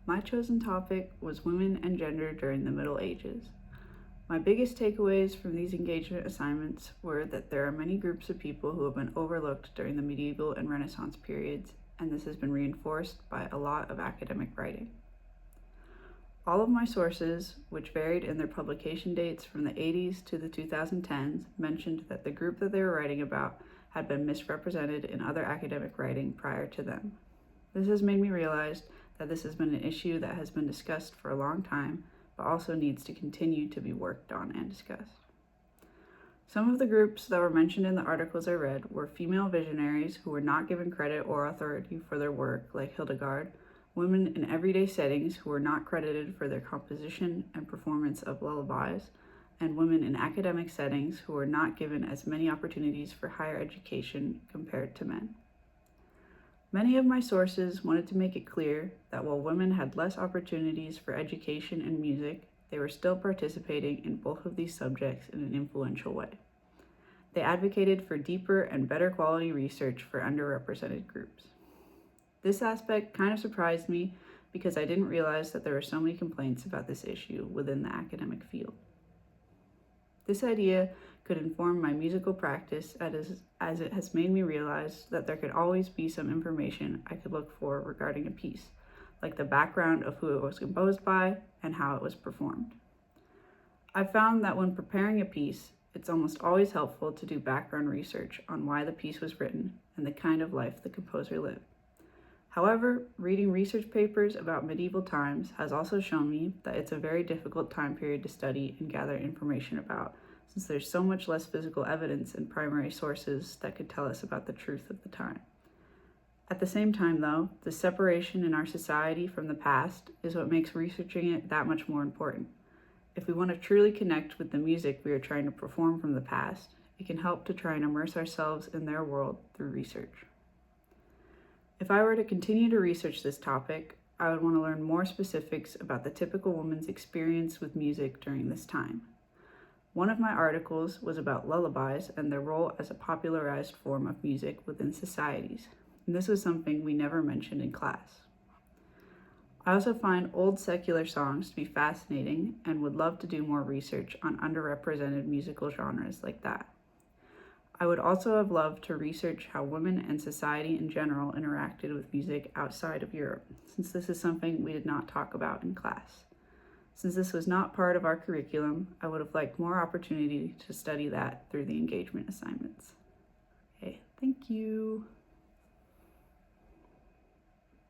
My chosen topic was women and gender during the Middle Ages. My biggest takeaways from these engagement assignments were that there are many groups of people who have been overlooked during the medieval and Renaissance periods, and this has been reinforced by a lot of academic writing. All of my sources, which varied in their publication dates from the 80s to the 2010s, mentioned that the group that they were writing about had been misrepresented in other academic writing prior to them. This has made me realize that this has been an issue that has been discussed for a long time, but also needs to continue to be worked on and discussed. Some of the groups that were mentioned in the articles I read were female visionaries who were not given credit or authority for their work, like Hildegard, women in everyday settings who were not credited for their composition and performance of lullabies, and women in academic settings who were not given as many opportunities for higher education compared to men. Many of my sources wanted to make it clear that while women had less opportunities for education and music, they were still participating in both of these subjects in an influential way. They advocated for deeper and better quality research for underrepresented groups. This aspect kind of surprised me because I didn't realize that there were so many complaints about this issue within the academic field. This idea could inform my musical practice as it has made me realize that there could always be some information I could look for regarding a piece, like the background of who it was composed by and how it was performed. I've found that when preparing a piece, it's almost always helpful to do background research on why the piece was written and the kind of life the composer lived. However, reading research papers about medieval times has also shown me that it's a very difficult time period to study and gather information about, since there's so much less physical evidence and primary sources that could tell us about the truth of the time. At the same time, though, the separation in our society from the past is what makes researching it that much more important. If we want to truly connect with the music we are trying to perform from the past, it can help to try and immerse ourselves in their world through research. If I were to continue to research this topic, I would want to learn more specifics about the typical woman's experience with music during this time. One of my articles was about lullabies and their role as a popularized form of music within societies, and this was something we never mentioned in class. I also find old secular songs to be fascinating and would love to do more research on underrepresented musical genres like that. I would also have loved to research how women and society in general interacted with music outside of Europe, since this is something we did not talk about in class. Since this was not part of our curriculum, I would have liked more opportunity to study that through the engagement assignments. Okay, thank you.